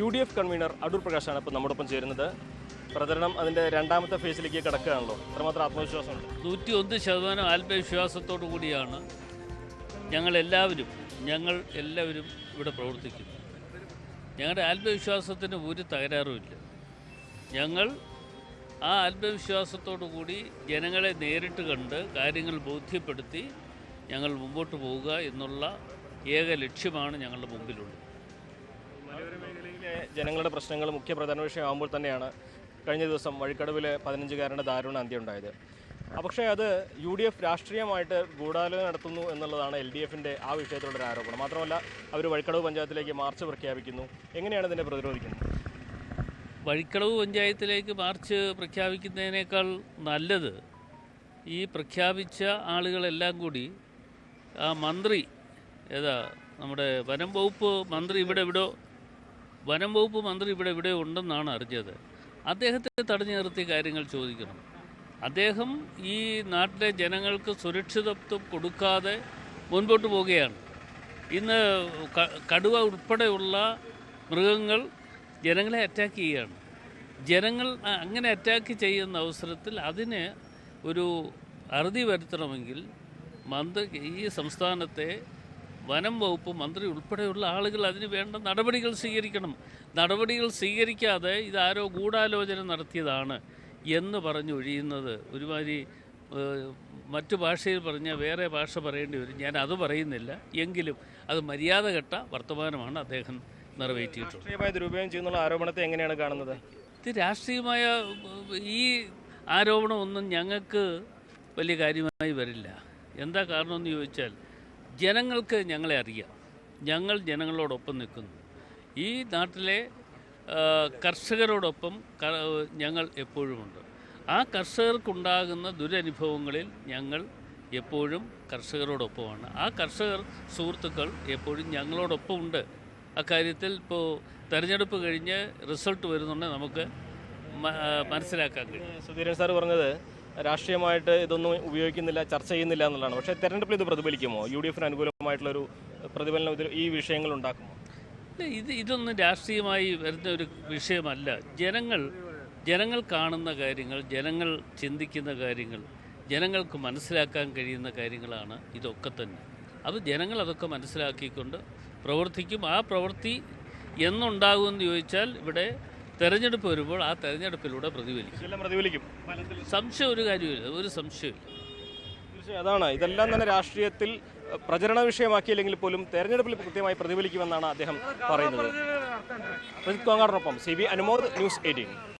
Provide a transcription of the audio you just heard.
UDF convener Adoor പ്രകാശാണ് ഇപ്പോൾ നമ്മോടൊപ്പം ചേരുന്നത്. പ്രചരണം അതിൻ്റെ രണ്ടാമത്തെ ഫേസിലേക്ക് കിടക്കുകയാണല്ലോ. അത്രമാത്രം ആത്മവിശ്വാസമുണ്ട്. 101% ആത്മവിശ്വാസത്തോടു കൂടിയാണ് ഞങ്ങൾ എല്ലാവരും ഇവിടെ പ്രവർത്തിക്കുന്നത്. ഞങ്ങളുടെ ആത്മവിശ്വാസത്തിന് ഒരു തകരാറുമില്ല. ഞങ്ങൾ ആ ആത്മവിശ്വാസത്തോടു കൂടി ജനങ്ങളെ നേരിട്ട് കണ്ട് കാര്യങ്ങൾ ബോധ്യപ്പെടുത്തി ഞങ്ങൾ മുമ്പോട്ട് പോവുക എന്നുള്ള ഏക ലക്ഷ്യമാണ് ഞങ്ങളുടെ മുമ്പിലുള്ളത്. മലയോര മേഖലയിലെ ജനങ്ങളുടെ പ്രശ്നങ്ങൾ മുഖ്യ പ്രധാന വിഷയമാകുമ്പോൾ തന്നെയാണ് കഴിഞ്ഞ ദിവസം വഴിക്കടവിലെ 15-കാരൻ്റെ ദാരുണ അന്ത്യം ഉണ്ടായത്. പക്ഷേ അത് UDF രാഷ്ട്രീയമായിട്ട് ഗൂഢാലോചന നടത്തുന്നു എന്നുള്ളതാണ് LDFിൻ്റെ ആ വിഷയത്തിലുള്ള ഒരു ആരോപണം. മാത്രമല്ല അവർ വഴിക്കടവ് പഞ്ചായത്തിലേക്ക് മാർച്ച് പ്രഖ്യാപിക്കുന്നു. എങ്ങനെയാണ് ഇതിനെ പ്രതിരോധിക്കുന്നത്? വഴിക്കടവ് പഞ്ചായത്തിലേക്ക് മാർച്ച് പ്രഖ്യാപിക്കുന്നതിനേക്കാൾ നല്ലത് ഈ പ്രഖ്യാപിച്ച ആളുകളെല്ലാം കൂടി ആ മന്ത്രി നമ്മുടെ വനം വകുപ്പ് മന്ത്രി ഇവിടെ ഉണ്ടെന്നാണ് അറിഞ്ഞത്. അദ്ദേഹത്തെ തടഞ്ഞു നിർത്തി കാര്യങ്ങൾ ചോദിക്കണം. അദ്ദേഹം ഈ നാട്ടിലെ ജനങ്ങൾക്ക് സുരക്ഷിതത്വം കൊടുക്കാതെ മുൻപോട്ട് പോവുകയാണ്. ഇന്ന് കടുവ ഉൾപ്പെടെയുള്ള മൃഗങ്ങൾ ജനങ്ങളെ അറ്റാക്ക് ചെയ്യുകയാണ്. ജനങ്ങൾ അങ്ങനെ അറ്റാക്ക് ചെയ്യുന്ന അവസരത്തിൽ അതിന് ഒരു അറുതി വരുത്തണമെങ്കിൽ ഈ സംസ്ഥാനത്തെ വനം വകുപ്പ് മന്ത്രി ഉൾപ്പെടെയുള്ള ആളുകൾ അതിന് വേണ്ട നടപടികൾ സ്വീകരിക്കണം. നടപടികൾ സ്വീകരിക്കാതെ ഇതാരോ ഗൂഢാലോചന നടത്തിയതാണ് എന്ന് പറഞ്ഞൊഴിയുന്നത് ഒരുമാതിരി മറ്റു ഭാഷയിൽ പറഞ്ഞാൽ വേറെ ഭാഷ പറയേണ്ടി വരും. ഞാൻ അത് പറയുന്നില്ല. എങ്കിലും അത് മര്യാദഘട്ട വർത്തമാനമാണ് അദ്ദേഹം നിറവേറ്റിയിട്ടുള്ളത്. രാഷ്ട്രീയമായി ദുരുപയോഗം ചെയ്യുന്നുള്ള ആരോപണത്തെ എങ്ങനെയാണ് കാണുന്നത്? ഇത് രാഷ്ട്രീയമായ ഈ ആരോപണമൊന്നും ഞങ്ങൾക്ക് വലിയ കാര്യമായി വരില്ല. എന്താ കാരണമെന്ന് ചോദിച്ചാൽ ജനങ്ങൾക്ക് ഞങ്ങളെ അറിയാം. ഞങ്ങൾ ജനങ്ങളോടൊപ്പം നിൽക്കുന്നു. ഈ നാട്ടിലെ കർഷകരോടൊപ്പം ഞങ്ങൾ എപ്പോഴുമുണ്ട്. ആ കർഷകർക്കുണ്ടാകുന്ന ദുരനുഭവങ്ങളിൽ ഞങ്ങൾ എപ്പോഴും കർഷകരോടൊപ്പമാണ്. ആ കർഷകർ സുഹൃത്തുക്കൾ എപ്പോഴും ഞങ്ങളോടൊപ്പമുണ്ട്. അക്കാര്യത്തിൽ ഇപ്പോൾ തെരഞ്ഞെടുപ്പ് കഴിഞ്ഞ് റിസൾട്ട് വരുന്നുണ്ടെങ്കിൽ നമുക്ക് മനസ്സിലാക്കാൻ കഴിയും. സുധീരൻ സാർ പറഞ്ഞത് രാഷ്ട്രീയമായിട്ട് ഇതൊന്നും ഉപയോഗിക്കുന്നില്ല, ചർച്ച ചെയ്യുന്നില്ല എന്നുള്ളതാണ്. പക്ഷേ തെരഞ്ഞെടുപ്പിൽ ഇത് പ്രതിഫലിക്കുമോ? UDFന് അനുകൂലമായിട്ടുള്ളൊരു പ്രതിഫലനം ഈ വിഷയങ്ങൾ ഉണ്ടാക്കുമോ? ഇതൊന്നും രാഷ്ട്രീയമായി വരുന്ന ഒരു വിഷയമല്ല. ജനങ്ങൾ കാണുന്ന കാര്യങ്ങൾ, ജനങ്ങൾ ചിന്തിക്കുന്ന കാര്യങ്ങൾ, ജനങ്ങൾക്ക് മനസ്സിലാക്കാൻ കഴിയുന്ന കാര്യങ്ങളാണ് ഇതൊക്കെ തന്നെ. അത് ജനങ്ങൾ അതൊക്കെ മനസ്സിലാക്കിക്കൊണ്ട് പ്രവർത്തിക്കും. ആ പ്രവൃത്തി എന്നുണ്ടാകുമെന്ന് ചോദിച്ചാൽ ഇവിടെ തെരഞ്ഞെടുപ്പ് വരുമ്പോൾ ആ തെരഞ്ഞെടുപ്പിലൂടെ പ്രതിഫലിക്കും. സംശയം ഒരു കാര്യമില്ല, ഒരു സംശയമില്ല. അതാണ് ഇതെല്ലാം തന്നെ രാഷ്ട്രീയത്തിൽ പ്രചരണ വിഷയമാക്കിയില്ലെങ്കിൽ പോലും തെരഞ്ഞെടുപ്പിൽ കൃത്യമായി പ്രതിഫലിക്കുമെന്നാണ് അദ്ദേഹം പറയുന്നത്. CB Anumod, news 18.